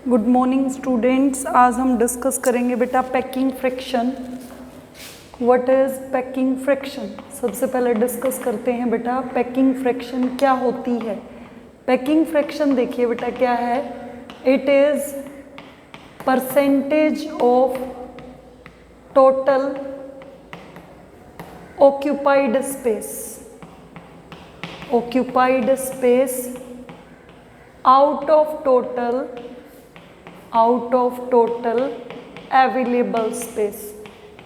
Good morning students. आज हम discuss करेंगे बेटा packing fraction. What is packing fraction? सबसे पहले डिस्कस करते हैं बेटा पैकिंग फ्रैक्शन क्या होती है। पैकिंग फ्रैक्शन देखिए बेटा क्या है। It is percentage of total occupied space out of total available space।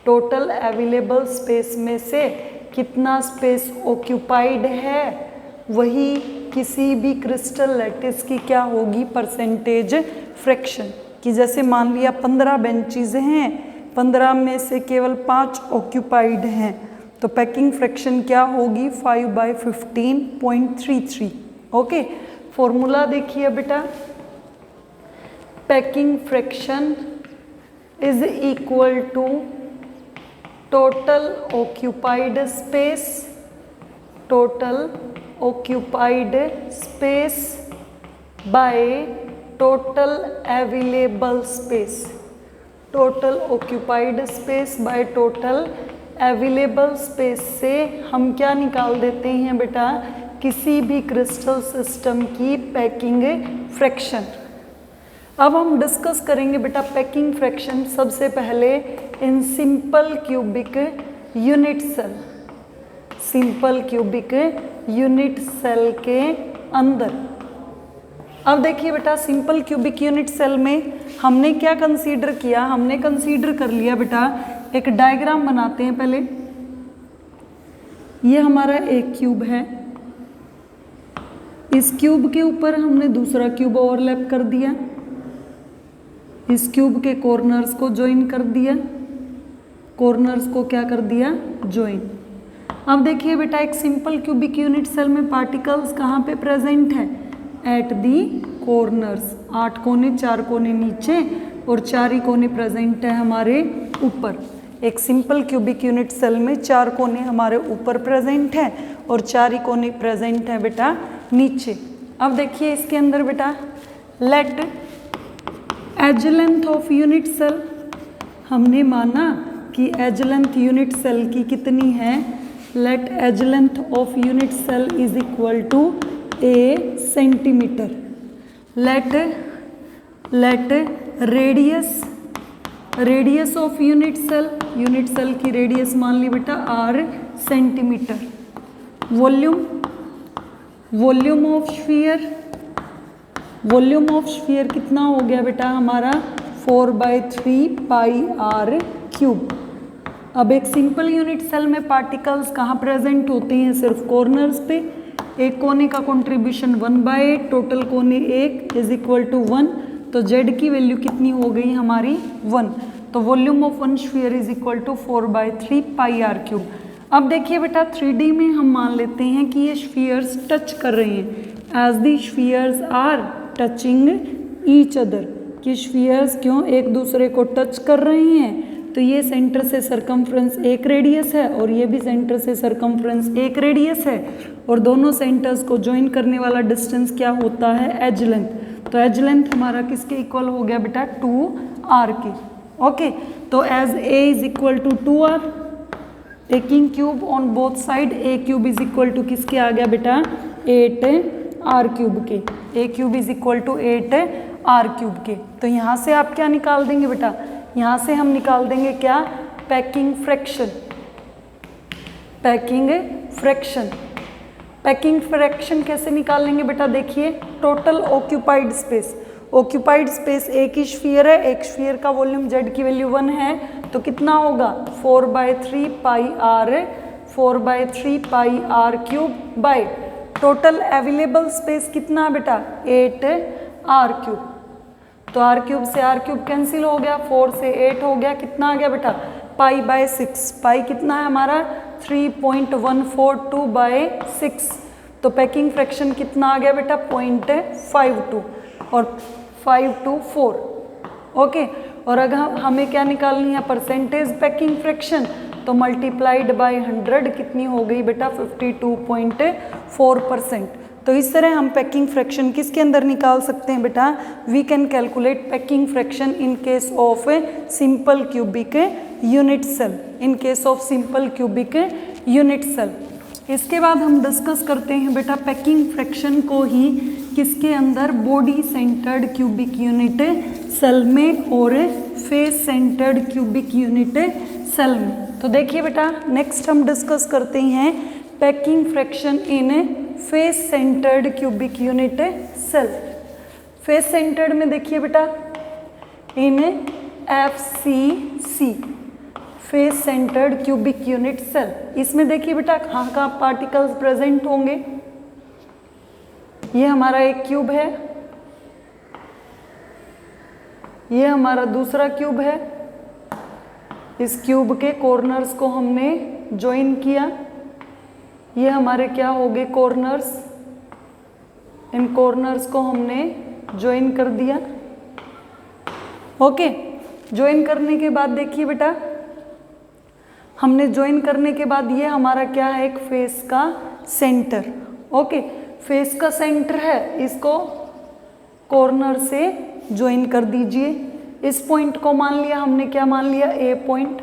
Total available space में से कितना स्पेस ऑक्यूपाइड है वही किसी भी क्रिस्टल लैटिस की क्या होगी, परसेंटेज फ्रैक्शन। कि जैसे मान लिया 15 बेंचेस हैं, 15 में से केवल 5 ऑक्यूपाइड हैं, तो पैकिंग फ्रैक्शन क्या होगी 5/15.33। ओके, फॉर्मूला देखिए बेटा। Packing fraction is equal to total occupied space by total available space. Total occupied space by total available space से हम क्या निकाल देते हैं बेटा, किसी भी क्रिस्टल सिस्टम की पैकिंग फ्रैक्शन। अब हम डिस्कस करेंगे बेटा पैकिंग फ्रैक्शन सबसे पहले in simple cubic unit cell. Simple cubic unit cell के अंदर। अब देखिए बेटा सिंपल क्यूबिक यूनिट सेल में हमने क्या कंसीडर किया, हमने कंसीडर कर लिया बेटा, एक डायग्राम बनाते हैं पहले। ये हमारा एक क्यूब है, इस क्यूब के ऊपर हमने दूसरा क्यूब ओवरलैप कर दिया, इस क्यूब के कॉर्नर्स को ज्वाइन कर दिया, कॉर्नर्स को क्या कर दिया, ज्वाइन। अब देखिए बेटा एक सिंपल क्यूबिक यूनिट सेल में पार्टिकल्स कहाँ पे प्रेजेंट है, एट दी कॉर्नर्स। 8 कोने, 4 कोने नीचे और 4 ही कोने प्रेजेंट है हमारे ऊपर। एक सिंपल क्यूबिक यूनिट सेल में 4 कोने हमारे ऊपर प्रेजेंट है और 4 ही कोने प्रेजेंट है बेटा नीचे। अब देखिए इसके अंदर बेटा let edge length of unit cell, हमने माना कि एज लेंथ यूनिट सेल की कितनी है, let edge length of unit cell is equal to a centimetre. Let radius of unit cell की रेडियस मान ली बेटा r centimetre. Volume of sphere कितना हो गया बेटा हमारा 4/3 पाई r क्यूब। अब एक सिंपल यूनिट सेल में पार्टिकल्स कहाँ प्रेजेंट होते हैं, सिर्फ कॉर्नर्स पे। एक कोने का कंट्रीब्यूशन 1/8, टोटल कोने 1 इज इक्वल टू 1, तो z की वैल्यू कितनी हो गई हमारी 1। तो volume of one sphere is equal to 4/3 pi r cube. अब देखिए बेटा 3D में हम मान लेते हैं कि ये स्फीयर्स टच कर रहे हैं, as the spheres are touching each other. कि स्फीयर्स क्यों एक दूसरे को टच कर रहे हैं, तो ये सेंटर से सरकमफ्रेंस एक रेडियस है और ये भी सेंटर से सरकमफ्रेंस एक रेडियस है, और दोनों सेंटर्स को ज्वाइन करने वाला डिस्टेंस क्या होता है, एज लेंथ। तो एज लेंथ हमारा किसके इक्वल हो गया बेटा 2r के। ओके, तो as a is equal to 2r, taking cube on both side, a cube is equal to किसके आ गया बेटा 8r क्यूब के। a cube is equal to 8r cube के। तो यहाँ से आप क्या निकाल देंगे बेटा, यहाँ से हम निकाल देंगे क्या, पैकिंग फ्रैक्शन। पैकिंग फ्रैक्शन कैसे निकालेंगे बेटा, देखिए total occupied space. Occupied space एक ही स्फीयर है, एक स्फीयर का वॉल्यूम z की वैल्यू 1 है, तो कितना होगा 4/3 pi r cube by total available space कितना बेटा 8r क्यूब। तो r क्यूब से r क्यूब कैंसिल हो गया, 4 से 8 हो गया, कितना आ गया बेटा पाई/6। पाई कितना है हमारा 3.142/6। तो पैकिंग फ्रैक्शन कितना आ गया बेटा 0.52 और 5/4। ओके, और अगर हमें क्या निकालनी है परसेंटेज पैकिंग फ्रैक्शन, तो मल्टीप्लाइड बाय 100 कितनी हो गई बेटा 52.4%। तो इस तरह हम पैकिंग फ्रैक्शन किसके अंदर निकाल सकते हैं बेटा, we can calculate packing fraction in case of simple cubic unit cell, in case of simple cubic unit cell. इसके बाद हम डिस्कस करते हैं बेटा पैकिंग फ्रैक्शन को ही किसके अंदर, body centred cubic unit cell में और face centred cubic unit cell में। तो देखिए बेटा नेक्स्ट हम डिस्कस करते हैं packing fraction in face centred cubic unit cell. Face centred में देखिए बेटा in FCC, face centred cubic unit cell, इसमें देखिए बेटा कहाँ कहाँ पार्टिकल्स प्रेजेंट होंगे। ये हमारा एक क्यूब है, ये हमारा दूसरा क्यूब है, इस क्यूब के कॉर्नर्स को हमने ज्वाइन किया, ये हमारे क्या हो गए कॉर्नर्स, इन कॉर्नर्स को हमने ज्वाइन कर दिया। ओके, ज्वाइन करने के बाद देखिए बेटा हमने ज्वाइन करने के बाद ये हमारा क्या है, एक फेस का सेंटर। ओके, फेस का सेंटर है, इसको कॉर्नर से ज्वाइन कर दीजिए। इस पॉइंट को मान लिया हमने, क्या मान लिया, A पॉइंट,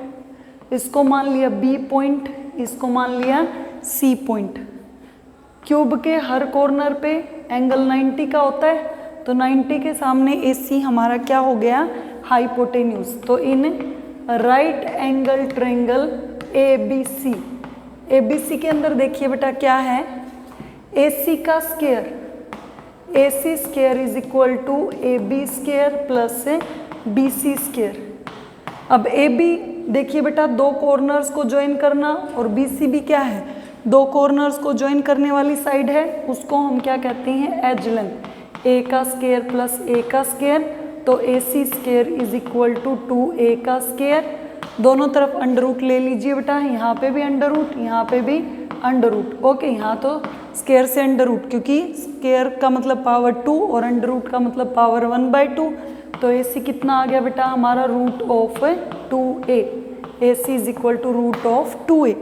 इसको मान लिया B पॉइंट, इसको मान लिया C पॉइंट। क्यूब के हर कॉर्नर पे एंगल 90 का होता है, तो 90 के सामने AC हमारा क्या हो गया, हाइपोटेन्यूज। तो इन right angle triangle ABC, ABC के अंदर देखिए बेटा क्या है, AC का square, AC square is equal to AB square plus BC square. अब AB देखिए बेटा दो कॉर्नर्स को ज्वाइन करना, और BC भी क्या है, दो कॉर्नर्स को ज्वाइन करने वाली साइड है, उसको हम क्या कहते हैं, एज लेंथ। A का स्क्वायर प्लस A का स्क्वायर, तो AC square is equal to 2A का स्क्वायर। दोनों तरफ अंडर रूट ले लीजिए बेटा, यहाँ पे भी अंडर रूट, यहाँ पे भी अंडर रूट। ओके, यहाँ तो स्क्वायर से अंडर रूट, क्योंकि स्क्वायर का मतलब पावर 2 और अंडर रूट का मतलब पावर 1/2। तो AC कितना आ गया बेटा हमारा, root of 2A। AC is equal to root of 2A।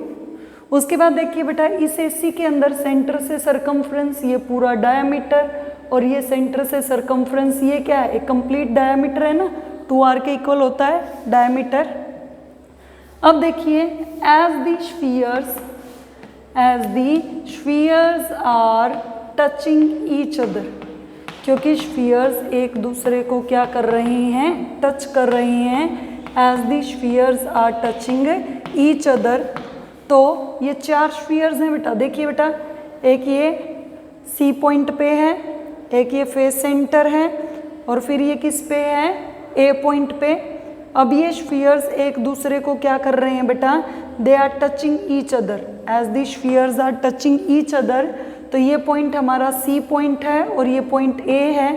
उसके बाद देखिए बेटा इस AC के अंदर सेंटर से सरकमफ्रेंस, ये पूरा डायामीटर, और ये सेंटर से सरकमफ्रेंस ये क्या है, एक कंप्लीट डायामीटर है ना, 2R के इक्वल होता है डायामीटर। अब देखिए as the spheres are touching each other, क्योंकि स्फीयर्स एक दूसरे को क्या कर रहे हैं, टच कर रहे हैं। As the spheres are touching each other, तो ये 4 स्फीयर्स हैं बेटा। देखिए बेटा एक ये C पॉइंट पे है, एक ये फेस सेंटर है, और फिर ये किस पे है, A पॉइंट पे। अब ये स्फीयर्स एक दूसरे को क्या कर रहे हैं बेटा, they are touching each other. As the spheres are touching each other, तो ये पॉइंट हमारा C पॉइंट है और ये पॉइंट A है।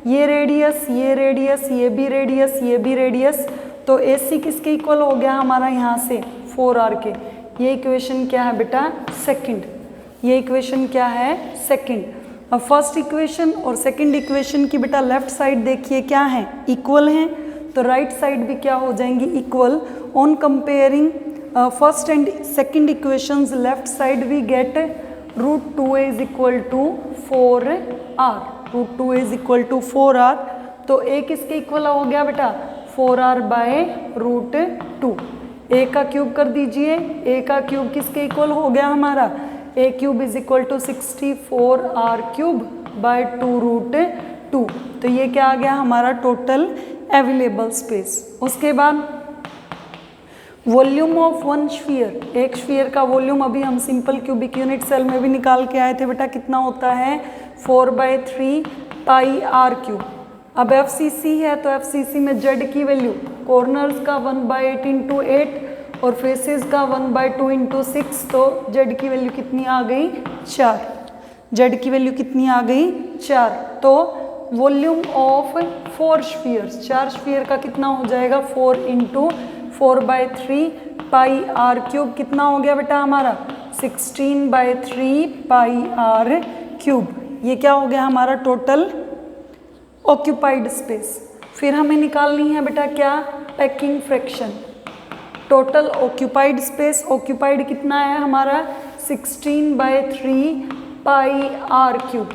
ये रेडियस, ये रेडियस, ये भी रेडियस, ये भी रेडियस, तो AC किसके इक्वल हो गया हमारा यहाँ से, 4R के। ये इक्वेशन क्या है बेटा, सेकंड। ये इक्वेशन क्या है, सेकंड। अब फर्स्ट इक्वेशन और सेकंड इक्वेशन की बेटा लेफ्ट साइड देखिए क्या है, इक्वल हैं, तो राइट साइड भी क्या हो जाएंगी, equal. On comparing first and second equations left side we get root 2A is equal to 4R, root 2A is equal to 4R। तो A किसके इक्वल हो गया बेटा, 4R बाय रूट 2। A का क्यूब कर दीजिए, A का cube किसके इक्वल हो गया हमारा, A cube is equal to 64R cube by 2 root 2। तो ये क्या आ गया हमारा टोटल अवेलेबल स्पेस। उसके बाद वॉल्यूम ऑफ वन स्फीयर, एक स्फीयर का वॉल्यूम अभी हम सिंपल क्यूबिक यूनिट सेल में भी निकाल के आए थे बेटा, कितना होता है 4/3 पाई R क्यूब। अब FCC है तो FCC में Z की वैल्यू, कॉर्नर्स का 1/8 इंटू 8 और फेसेस का 1/2 इंटू 6, तो Z की वैल्यू कितनी आ गई, 4। Z की वैल्यू कितनी आ गई, 4। तो वॉल्यूम ऑफ 4 स्फीयर्स, 4 स्फीयर का कितना हो जाएगा, 4 इंटू 4/3 पाई R क्यूब, कितना हो गया बेटा हमारा 16/3 पाई R क्यूब। ये क्या हो गया हमारा टोटल ऑक्यूपाइड स्पेस। फिर हमें निकालनी है बेटा क्या, packing fraction. Total occupied space, occupied कितना है हमारा 16/3 पाई आर क्यूब।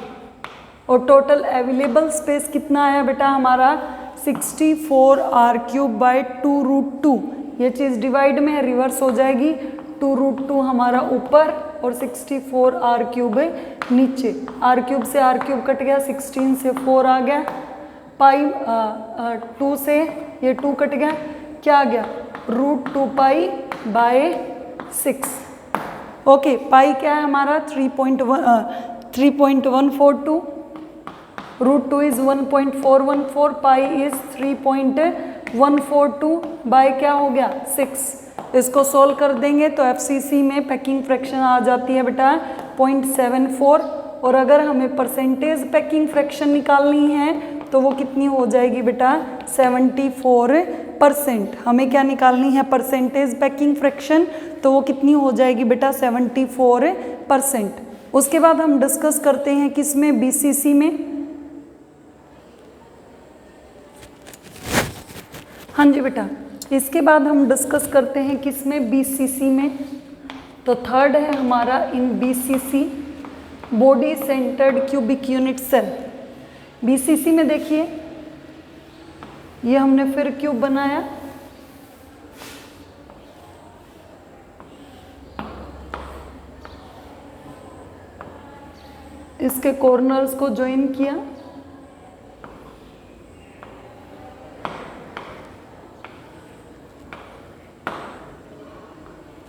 और टोटल अवेलेबल स्पेस कितना आया बेटा हमारा 64 आर क्यूब बाई 2√2। ये चीज़ डिवाइड में है, रिवर्स हो जाएगी, 2√2 हमारा ऊपर और 64 आर क्यूब नीचे। आर क्यूब से आर क्यूब कट गया, 16 से 4 आ गया, पाई 2 से ये 2 कट गया, क्या आ गया √2 पाई बाय 6। ओके, पाई क्या है हमारा 3.142, √2 इज 1.414, पाई इज 3.142 बाय क्या हो गया 6। इसको सोल्व कर देंगे तो एफसीसी में पैकिंग फ्रैक्शन आ जाती है बेटा 0.74। और अगर हमें परसेंटेज पैकिंग फ्रैक्शन निकालनी है तो वो कितनी हो जाएगी बेटा 74%। हमें क्या निकालनी है परसेंटेज पैकिंग फ्रैक्शन, तो वो कितनी हो जाएगी बेटा 74%। उसके बाद हम डिस्कस करते हैं किसमें, बीसीसी में। हाँ जी बेटा, इसके बाद हम डिस्कस करते हैं किसमें, बीसीसी में। तो थर्ड है हमारा इन BCC body centred cubic unit cell. BCC में देखिए ये हमने फिर क्यूब बनाया, इसके कॉर्नर्स को ज्वाइन किया,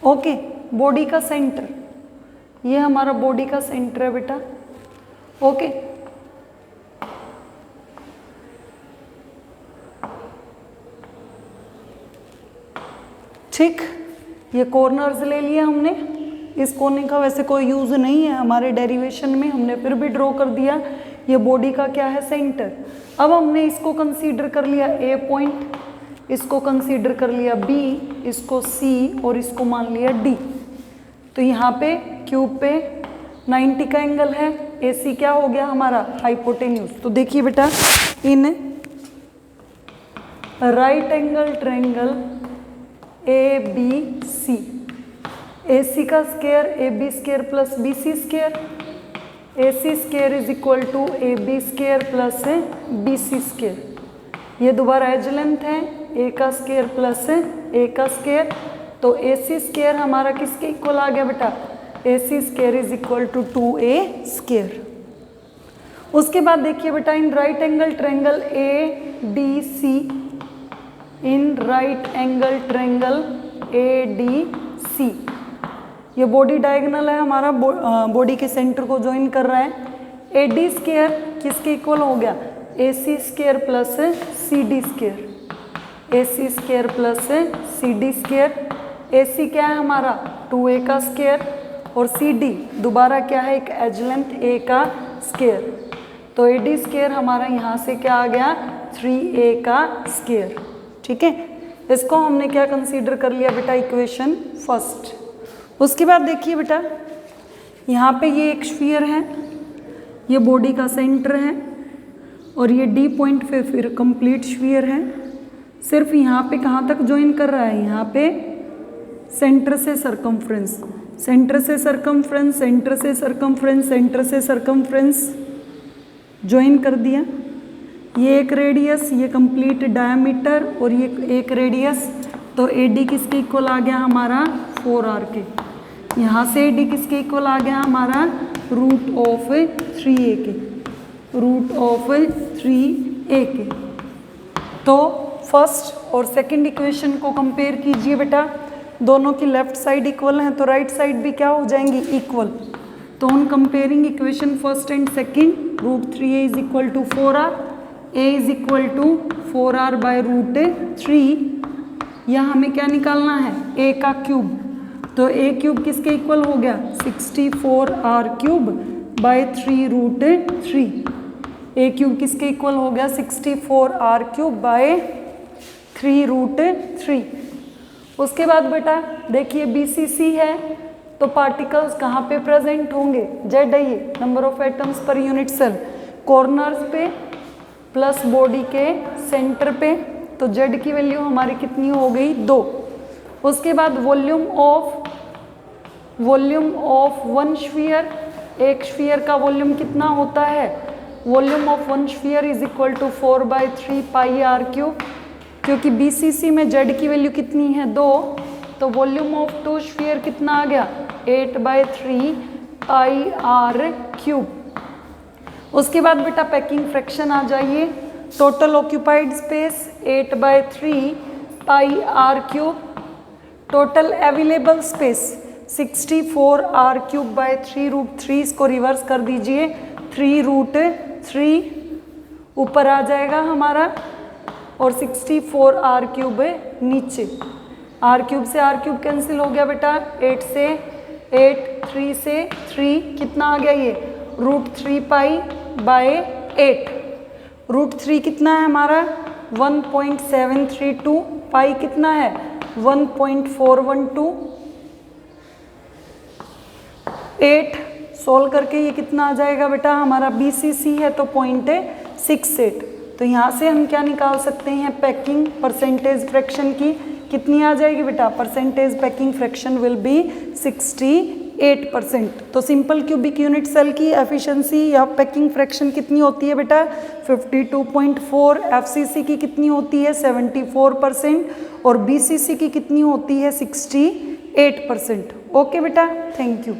ओके। बॉडी का सेंटर, ये हमारा बॉडी का सेंटर है बेटा, ओके। ठीक, ये कॉर्नर्स ले लिया हमने। इस कोने का वैसे कोई यूज़ नहीं है हमारे डेरिवेशन में, हमने फिर भी ड्रॉ कर दिया। ये बॉडी का क्या है सेंटर। अब हमने इसको कंसीडर कर लिया ए पॉइंट, इसको कंसीडर कर लिया बी, इसको सी और इसको मान लिया डी। तो यहाँ पे क्यूब पे 90 का एंगल है, ए सी क्या हो गया हमारा हाइपोटेन्यूज। तो देखिए बेटा in right angle triangle A B C, A C का square A B square plus B C square, A C square is equal to A B square plus B C square. ये दोबारा as length है, ए का square plus ए का square. तो ए C square हमारा किसके equal आ गया बेटा, A C square is equal to 2a square. उसके बाद देखिए बेटा in right angle triangle A D C, in right angle triangle A D C, ये बॉडी डायगोनल है हमारा, बॉडी के सेंटर को ज्वाइन कर रहा है। ए डी स्क्वायर किसके इक्वल हो गया, A C square plus C D square, A C square plus C D square. A C क्या है हमारा 2a का स्क्वायर और सी डी दोबारा क्या है एक एज लेंथ ए का स्क्वायर। तो ए डी स्क्वायर हमारा यहाँ से क्या आ गया 3a का स्क्वायर। ठीक है, इसको हमने क्या कंसीडर कर लिया बेटा इक्वेशन फर्स्ट। उसके बाद देखिए बेटा यहाँ पे ये एक स्फीयर है, ये बॉडी का सेंटर है और ये डी पॉइंट पे फिर कंप्लीट स्फीयर है। सिर्फ यहाँ पे कहाँ तक ज्वाइन कर रहा है, यहाँ पे सेंटर से सरकमफ्रेंस, सेंटर से सरकमफ्रेंस, सेंटर से सरकमफ्रेंस, सेंटर से सरकमफ्रेंस ज्वाइन कर दिया। ये एक रेडियस, ये कंप्लीट डायमीटर और ये एक रेडियस। तो ए डी किसके इक्वल आ गया हमारा 4r के। यहाँ से ए डी किसके इक्वल आ गया हमारा रूट ऑफ 3a के, रूट ऑफ 3a के। तो फर्स्ट और सेकंड इक्वेशन को कंपेयर कीजिए बेटा, दोनों की लेफ्ट साइड इक्वल हैं तो राइट साइड भी क्या हो जाएंगी इक्वल। तो on comparing equation first and second, root 3a is equal to 4r, a is equal to 4r by root 3। यहाँ हमें क्या निकालना है a का क्यूब। तो a क्यूब किसके इक्वल हो गया 64r cube by 3 root 3। a cube किसके इक्वल हो गया 64r क्यूब बाय 3 रूट 3। उसके बाद बेटा देखिए बीसीसी है तो पार्टिकल्स कहाँ पे प्रेजेंट होंगे, जेड है ये number of atoms per unit cell, corners पे प्लस बॉडी के सेंटर पे। तो जेड की वैल्यू हमारी कितनी हो गई 2। उसके बाद वॉल्यूम ऑफ वन स्फीयर एक स्फीयर का वॉल्यूम कितना होता है, volume of one sphere is equal to 4/3 pi r cube, क्योंकि BCC में Z की वैल्यू कितनी है 2, तो वॉल्यूम ऑफ टू स्फीयर कितना आ गया 8/3 पाई आर क्यूब। उसके बाद बेटा पैकिंग फ्रैक्शन आ जाइए, total occupied space 8/3 pi r cube, total available space 64 r cube by 3√3, इसको रिवर्स कर दीजिए 3√3 ऊपर आ जाएगा हमारा और 64 आर क्यूब नीचे, आर क्यूब से आर क्यूब कैंसिल हो गया बेटा, 8 से 8, 3 से 3 कितना आ गया ये √3 पाई बाय 8, √3 कितना है हमारा 1.732, पाई कितना है 1.412, 8 सोल्व करके ये कितना आ जाएगा बेटा हमारा BCC है तो 0.68, तो यहाँ से हम क्या निकाल सकते हैं पैकिंग परसेंटेज फ्रैक्शन की कितनी आ जाएगी बेटा, percentage packing fraction will be 68%। तो सिंपल क्यूबिक यूनिट सेल की एफिशिएंसी या पैकिंग फ्रैक्शन कितनी होती है बेटा 52.4, FCC की कितनी होती है 74% और BCC की कितनी होती है 68%। ओके बेटा, थैंक यू।